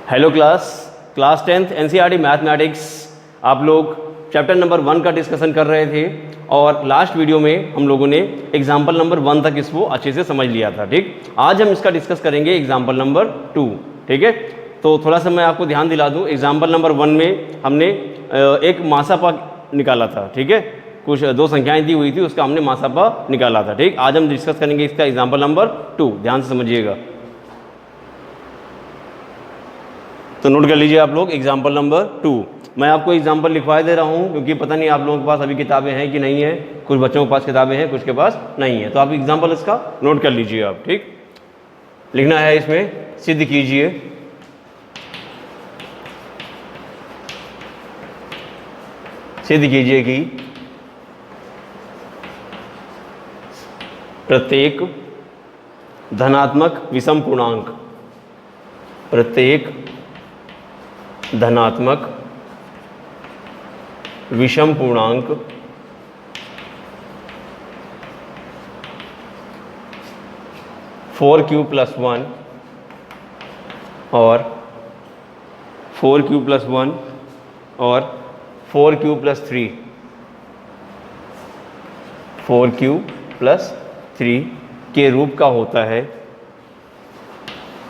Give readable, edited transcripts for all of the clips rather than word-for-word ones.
Hello class 10th NCERT mathematics आप लोग chapter number 1 का डिस्कशन कर रहे थे और लास्ट वीडियो में हम लोगों ने एग्जाम्पल नंबर 1 तक इसको अच्छे से समझ लिया था। ठीक, आज हम इसका डिस्कस करेंगे एग्जाम्पल नंबर 2। ठीक है, तो थोड़ा सा मैं आपको ध्यान दिला दूं, एग्जाम्पल नंबर 1 में हमने एक मासापा निकाला था। ठीक है, कुछ दो संख्याएं दी हुई थी, उसका हमने मासापा निकाला था। ठीक, आज हम डिस्कस करेंगे इसका एग्जाम्पल नंबर 2। ध्यान से समझिएगा, तो नोट कर लीजिए आप लोग एग्जाम्पल नंबर 2। मैं आपको एग्जाम्पल लिखवा दे रहा हूँ क्योंकि पता नहीं आप लोगों के पास अभी किताबें हैं कि नहीं है। कुछ बच्चों के पास किताबें हैं, कुछ के पास नहीं है, तो आप एग्जाम्पल इसका नोट कर लीजिए आप। ठीक, लिखना है इसमें, सिद्ध कीजिए कि प्रत्येक धनात्मक विषम पूर्णांक, प्रत्येक धनात्मक विषम पूर्णांक फोर क्यू प्लस 1 और 4q प्लस 1 और 4q प्लस 3, 4q प्लस 3 के रूप का होता है,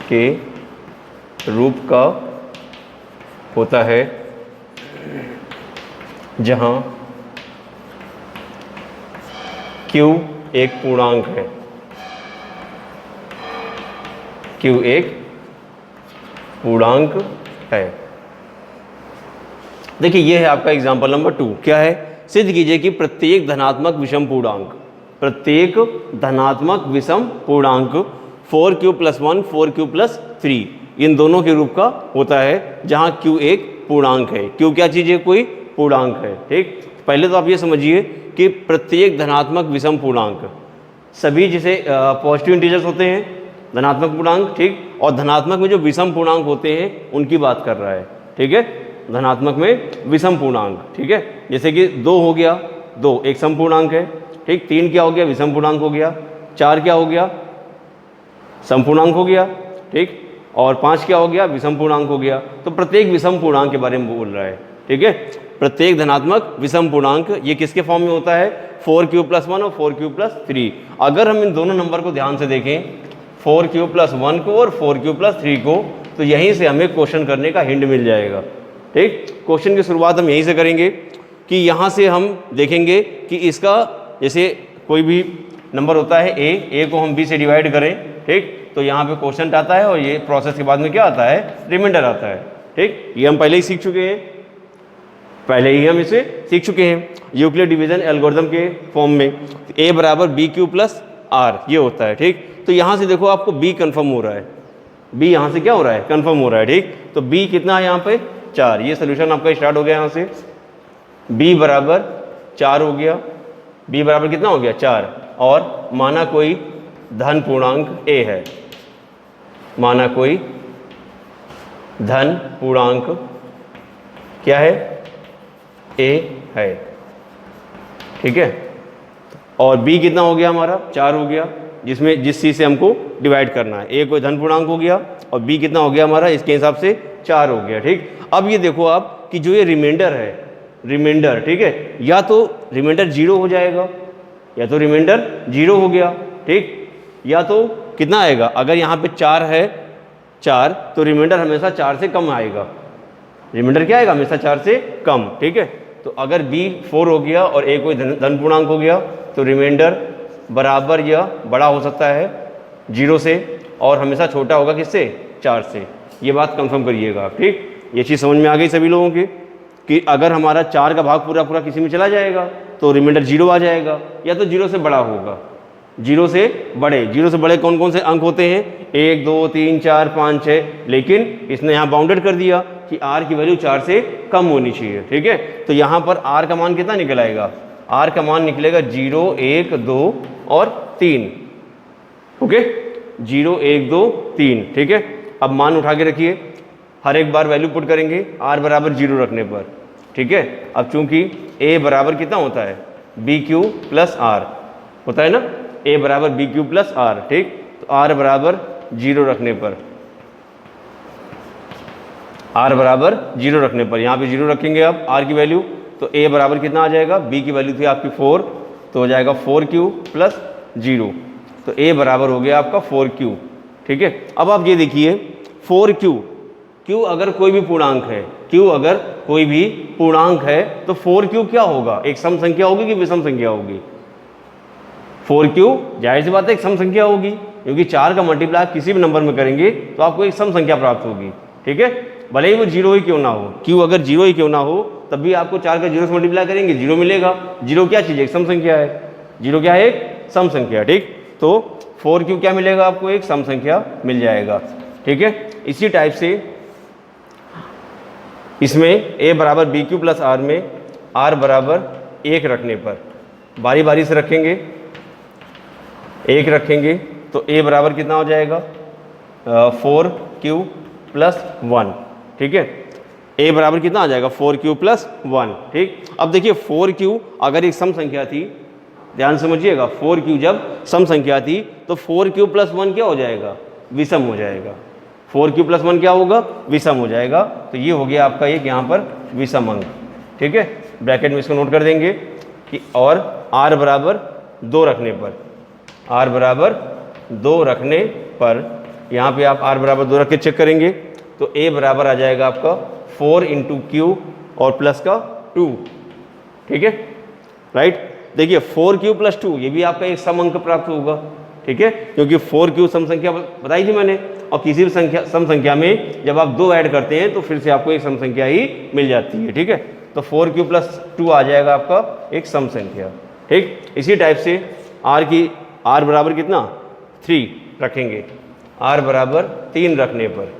के रूप का होता है जहां q एक पूर्णांक है, q एक पूर्णांक है। देखिए ये है आपका एग्जाम्पल नंबर 2। क्या है? सिद्ध कीजिए कि प्रत्येक धनात्मक विषम पूर्णांक, प्रत्येक धनात्मक विषम पूर्णांक 4q प्लस 1 4q प्लस 3 इन दोनों के रूप का होता है जहां q एक पूर्णांक है। q क्या चीज़ है? कोई पूर्णांक है। ठीक, पहले तो आप ये समझिए कि प्रत्येक धनात्मक विषम पूर्णांक, सभी जिसे पॉजिटिव इंटीजर्स होते हैं धनात्मक पूर्णांक, ठीक, और धनात्मक में जो विषम पूर्णांक होते हैं उनकी बात कर रहा है। ठीक है, धनात्मक में विषम पूर्णांक। ठीक है, जैसे कि 2 हो गया, 2 एक सम पूर्णांक है। ठीक, 3 क्या हो गया? विषम पूर्णांक हो गया। 4 क्या हो गया? सम पूर्णांक हो गया। ठीक, और 5 क्या हो गया? विषम पूर्णांक हो गया। तो प्रत्येक विषम पूर्णांक के बारे में बोल रहा है। ठीक है, प्रत्येक धनात्मक विषम पूर्णांक ये किसके फॉर्म में होता है? 4q प्लस 1 और 4q प्लस 3। अगर हम इन दोनों नंबर को ध्यान से देखें, 4q प्लस 1 को और 4q प्लस 3 को, तो यहीं से हमें क्वेश्चन करने का हिंट मिल जाएगा। ठीक, क्वेश्चन की शुरुआत हम यहीं से करेंगे कि यहाँ से हम देखेंगे कि इसका जैसे कोई भी नंबर होता है ए को हम b से डिवाइड करें। ठीक, तो यहाँ पे क्वोशंट आता है और ये प्रोसेस के बाद में क्या आता है? रिमाइंडर आता है। ठीक, ये हम पहले ही सीख चुके हैं, पहले ही हम इसे सीख चुके हैं यूक्लिड डिवीजन एल्गोरिथम के फॉर्म में। a बराबर बी क्यू प्लस आर ये होता है। ठीक, तो यहाँ से देखो आपको b कन्फर्म हो रहा है, b यहाँ से क्या हो रहा है? कन्फर्म हो रहा है। ठीक, तो b कितना है यहाँ पे? 4। ये सोल्यूशन आपका स्टार्ट हो गया यहाँ से, b बराबर 4 हो गया। b बराबर कितना हो गया? 4। और माना कोई धन पूर्णांक a है, माना कोई धन पूर्णांक क्या है? a है। ठीक है, और b कितना हो गया हमारा? 4 हो गया, जिसमें जिस चीज़ से हमको डिवाइड करना है। a कोई धन पूर्णांक हो गया और b कितना हो गया हमारा? इसके हिसाब से 4 हो गया। ठीक, अब ये देखो आप कि जो ये रिमाइंडर है, रिमाइंडर, ठीक है, या तो रिमाइंडर 0 हो जाएगा, या तो रिमाइंडर 0 हो गया। ठीक, या तो कितना आएगा? अगर यहाँ पे 4 है, 4, तो रिमाइंडर हमेशा 4 से कम आएगा। रिमाइंडर क्या आएगा? हमेशा 4 से कम। ठीक है, तो अगर b 4 हो गया और a कोई धन पूर्णांक हो गया तो रिमाइंडर बराबर या बड़ा हो सकता है 0 से, और हमेशा छोटा होगा किससे? 4 से। ये बात कंफर्म करिएगा आप। ठीक, ये चीज़ समझ में आ गई सभी लोगों की कि अगर हमारा 4 का भाग पूरा पूरा किसी में चला जाएगा तो रिमाइंडर 0 आ जाएगा, या तो 0 से बड़ा होगा। 0 से बड़े, 0 से बड़े कौन कौन से अंक होते हैं? 1 2 3 4 5 6, लेकिन इसने यहाँ बाउंडेड कर दिया कि r की वैल्यू 4 से कम होनी चाहिए। ठीक है, तो यहाँ पर r का मान कितना निकल आएगा? r का मान निकलेगा 0 1 2 और 3। ओके, 0 1 2 3। ठीक है, अब मान उठा के रखिए, हर एक बार वैल्यू पुट करेंगे r बराबर 0 रखने पर। ठीक है, अब चूंकि a बराबर कितना होता है? बी क्यू प्लस आर होता है ना, a बराबर बी क्यू प्लस आर। ठीक, तो r बराबर 0 रखने पर आर बराबर 0 रखने पर, यहाँ पे 0 रखेंगे आप आर की वैल्यू, तो ए बराबर कितना आ जाएगा, बी की वैल्यू थी आपकी 4, तो हो जाएगा 4q प्लस 0, तो ए बराबर हो गया आपका 4q। ठीक है, अब आप ये देखिए 4q, q अगर कोई भी पूर्णांक है, q अगर कोई भी पूर्णांक है तो 4q क्या होगा, एक सम संख्या होगी कि विषम संख्या होगी? 4q जाहिर सी बात है एक सम संख्या होगी, क्योंकि 4 का मल्टीप्लाई किसी भी नंबर में करेंगे तो आपको एक सम संख्या प्राप्त होगी। ठीक है, भले ही वो 0 ही क्यों ना हो, q अगर 0 ही क्यों ना हो तब भी आपको 4 का 0 से मल्टीप्लाई करेंगे 0 मिलेगा। 0 क्या चीज़ है, एक सम संख्या है, 0 क्या है, एक सम संख्या। ठीक, तो 4q क्या मिलेगा आपको, एक सम संख्या मिल जाएगा। ठीक है, इसी टाइप से इसमें a बराबर बी क्यू प्लस आर में r बराबर 1 रखने पर, बारी बारी से रखेंगे, 1 रखेंगे तो a बराबर कितना हो जाएगा, 4q प्लस 1। ठीक है, a बराबर कितना आ जाएगा, 4q प्लस 1। ठीक, अब देखिए 4q अगर एक सम संख्या थी, ध्यान समझिएगा, 4q जब सम संख्या थी तो 4q प्लस 1 क्या हो जाएगा, विषम हो जाएगा। 4q प्लस 1 क्या होगा, विषम हो जाएगा। तो ये हो गया आपका एक यहाँ पर विषम अंक। ठीक है, ब्रैकेट में इसको नोट कर देंगे कि और r बराबर 2 रखने पर, r बराबर 2 रखने पर यहाँ पे आप r बराबर 2 रख के चेक करेंगे तो a बराबर आ जाएगा आपका 4 इंटू q और प्लस का 2। ठीक है, राइट, देखिए 4q प्लस 2 ये भी आपका एक सम अंक प्राप्त होगा। ठीक है, क्योंकि 4q सम संख्या बताई थी मैंने, और किसी भी संख्या सम संख्या में जब आप 2 ऐड करते हैं तो फिर से आपको एक सम संख्या ही मिल जाती है। ठीक है, तो 4q प्लस 2 आ जाएगा आपका एक सम संख्या। ठीक, इसी टाइप से r बराबर कितना, 3 रखेंगे, r बराबर 3 रखने पर,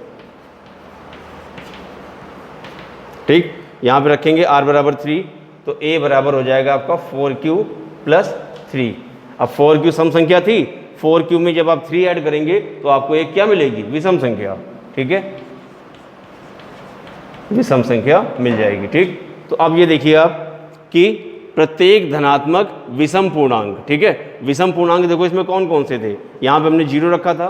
ठीक, यहाँ पे रखेंगे r बराबर 3 तो a बराबर हो जाएगा आपका 4q प्लस 3। अब 4q सम संख्या थी, 4q में जब आप 3 ऐड करेंगे तो आपको एक क्या मिलेगी, विषम संख्या। ठीक है, विषम संख्या मिल जाएगी। ठीक, तो अब ये देखिए आप कि प्रत्येक धनात्मक विषम पूर्णांक, ठीक है, विषम पूर्णांक देखो इसमें कौन कौन से थे, यहाँ पे हमने 0 रखा था,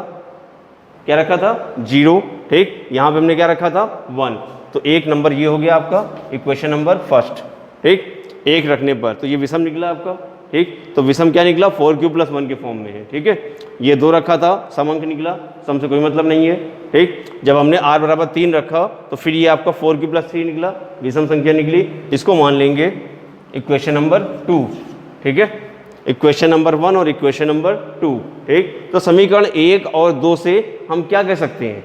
क्या रखा था, 0। ठीक, यहाँ पे हमने क्या रखा था, 1, तो एक नंबर ये हो गया आपका इक्वेशन नंबर फर्स्ट। ठीक, 1 रखने पर तो ये विषम निकला आपका। ठीक, तो विषम क्या निकला, 4q प्लस 1 के फॉर्म में है। ठीक है, ये 2 रखा था, सम अंक निकला, सम से कोई मतलब नहीं है। ठीक, जब हमने r बराबर 3 रखा तो फिर ये आपका 4q प्लस 3 निकला, विषम संख्या निकली, इसको मान लेंगे इक्वेशन नंबर 2। ठीक है, इक्वेशन नंबर 1 और इक्वेशन नंबर 2। ठीक, तो समीकरण 1 और 2 से हम क्या कह सकते हैं,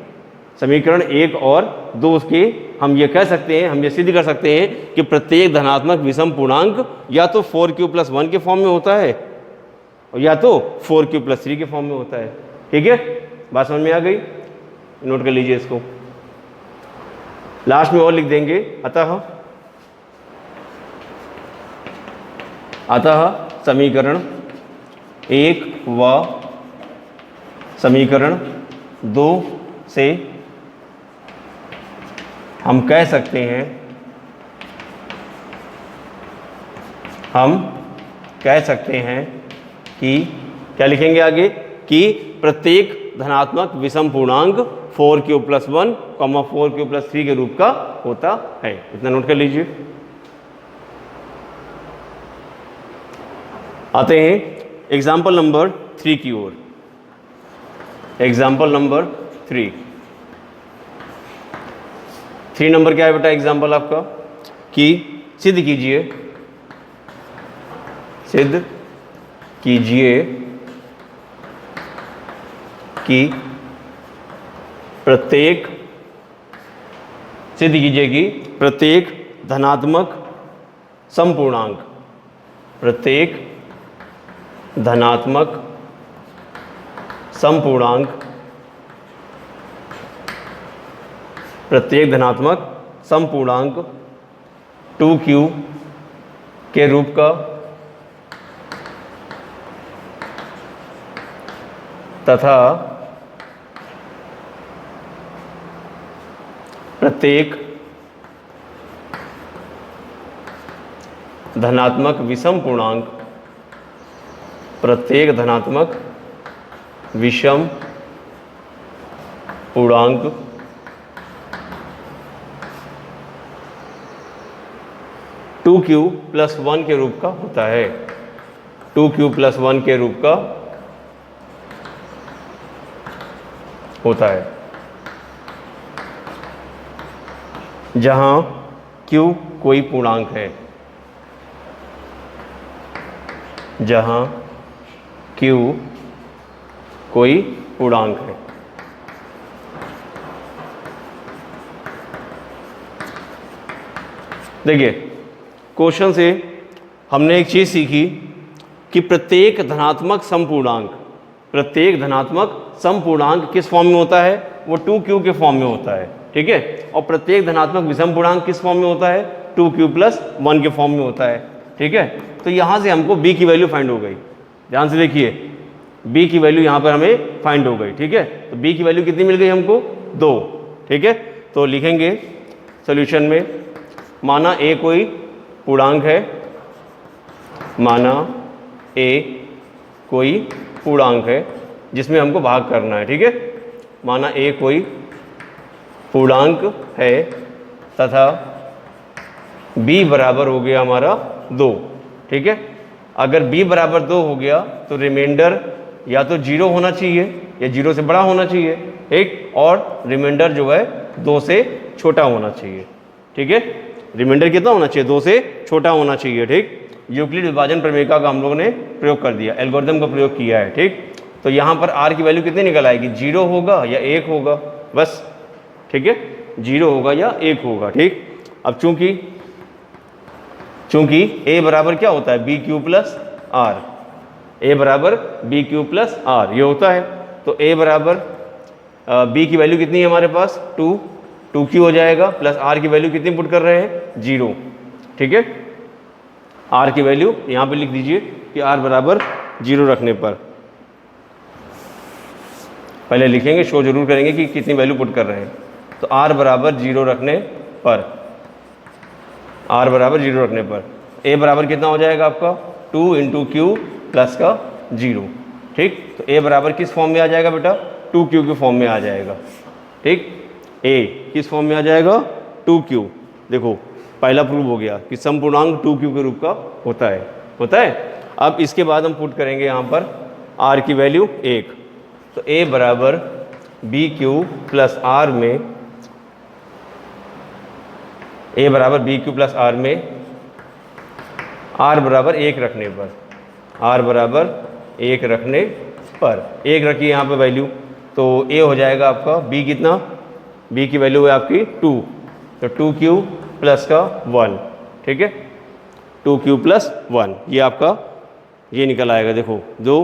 समीकरण 1 और 2 के हम ये कह सकते हैं, हम ये सिद्ध कर सकते हैं कि प्रत्येक धनात्मक विषम पूर्णांक या तो 4q प्लस 1 के फॉर्म में होता है और या तो 4q प्लस 3 के फॉर्म में होता है। ठीक है, बात समझ में आ गई, नोट कर लीजिए इसको, लास्ट में और लिख देंगे, अतः समीकरण 1 व समीकरण 2 से हम कह सकते हैं, कि क्या लिखेंगे आगे, कि प्रत्येक धनात्मक विषम पूर्णांक 4q प्लस 1, 4q प्लस 3 के रूप का होता है। इतना नोट कर लीजिए। आते हैं एग्जाम्पल नंबर 3 की ओर। एग्जाम्पल नंबर 3 नंबर क्या है बेटा एग्जाम्पल आपका, कि सिद्ध कीजिए कि प्रत्येक धनात्मक समपूर्णांक, प्रत्येक धनात्मक समपूर्णांक 2q के रूप का तथा प्रत्येक धनात्मक विषम पूर्णांक, प्रत्येक धनात्मक विषम पूर्णांक 2q प्लस 1 के रूप का होता है, 2q प्लस 1 के रूप का होता है, जहां q कोई पूर्णांक है, जहां q कोई पूर्णांक है। देखिए क्वेश्चन से हमने एक चीज़ सीखी कि प्रत्येक धनात्मक समपूर्णांक, प्रत्येक धनात्मक समपूर्णांक किस फॉर्म में होता है, वो 2q के फॉर्म में होता है, ठीक है। और प्रत्येक धनात्मक विषम पूर्णांक किस फॉर्म में होता है, 2q प्लस 1 के फॉर्म में होता है, ठीक है। तो यहाँ से हमको b की वैल्यू फाइंड हो गई, ध्यान से देखिए b की वैल्यू यहाँ पर हमें फाइंड हो गई, ठीक है। तो b की वैल्यू कितनी मिल गई हमको, 2, ठीक है। तो लिखेंगे सोल्यूशन में, माना a कोई पूर्णांक है, माना a कोई पूर्णांक है जिसमें हमको भाग करना है, ठीक है। माना a कोई पूर्णांक है तथा b बराबर हो गया हमारा 2, ठीक है। अगर b बराबर 2 हो गया तो रिमाइंडर या तो 0 होना चाहिए या 0 से बड़ा होना चाहिए, ठीक, और रिमाइंडर जो है 2 से छोटा होना चाहिए, ठीक है। रिमाइंडर कितना होना चाहिए, 2 से छोटा होना चाहिए, ठीक। यूक्लिड विभाजन प्रमेयिका का हम लोगों ने प्रयोग कर दिया, एल्गोरिथम का प्रयोग किया है, ठीक। तो यहाँ पर r की वैल्यू कितनी निकल आएगी, 0 होगा या 1 होगा, बस, ठीक है, 0 होगा या 1 होगा, ठीक। अब चूंकि a बराबर क्या होता है, bq प्लस r, a बराबर bq प्लस r ये होता है। तो a बराबर b की वैल्यू कितनी है हमारे पास, 2q हो जाएगा, प्लस r की वैल्यू कितनी पुट कर रहे हैं, 0, ठीक है। r की वैल्यू यहाँ पे लिख दीजिए कि r बराबर 0 रखने पर, पहले लिखेंगे, शो जरूर करेंगे कि कितनी वैल्यू पुट कर रहे हैं। तो r बराबर 0 रखने पर, r बराबर 0 रखने पर a बराबर कितना हो जाएगा आपका, 2 इंटू क्यू प्लस का 0, ठीक। तो a बराबर किस फॉर्म में आ जाएगा बेटा, 2q के फॉर्म में आ जाएगा, ठीक। a किस फॉर्म में आ जाएगा, 2q। देखो पहला प्रूव हो गया कि समपूर्णांक 2q के रूप का होता है। अब इसके बाद हम पुट करेंगे यहाँ पर r की वैल्यू 1, तो a बराबर bq प्लस r में, a बराबर bq प्लस r में r बराबर 1 रखने पर, r बराबर 1 रखने पर 1 रखिए यहाँ पर वैल्यू, तो a हो जाएगा आपका b कितना, b की वैल्यू है आपकी 2, तो 2q प्लस का 1, ठीक है, 2q प्लस 1 ये आपका ये निकल आएगा। देखो जो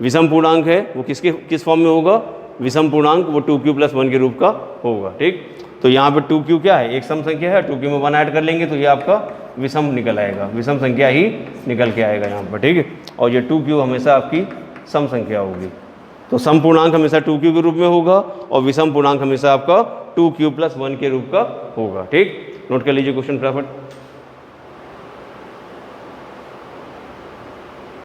विषम पूर्णांक है वो किस फॉर्म में होगा, विषम पूर्णांक वो 2q प्लस 1 के रूप का होगा, ठीक। तो यहाँ पर 2q क्या है, एक सम संख्या है, 2q में 1 ऐड कर लेंगे तो ये आपका विषम निकल आएगा, विषम संख्या ही निकल के आएगा यहाँ पर, ठीक है। और ये 2q हमेशा आपकी सम संख्या होगी, तो सम पूर्णांक हमेशा 2q के रूप में होगा और विषम पूर्णांक हमेशा आपका 2q प्लस 1 के रूप का होगा, ठीक। नोट कर लीजिए क्वेश्चन फटाफट।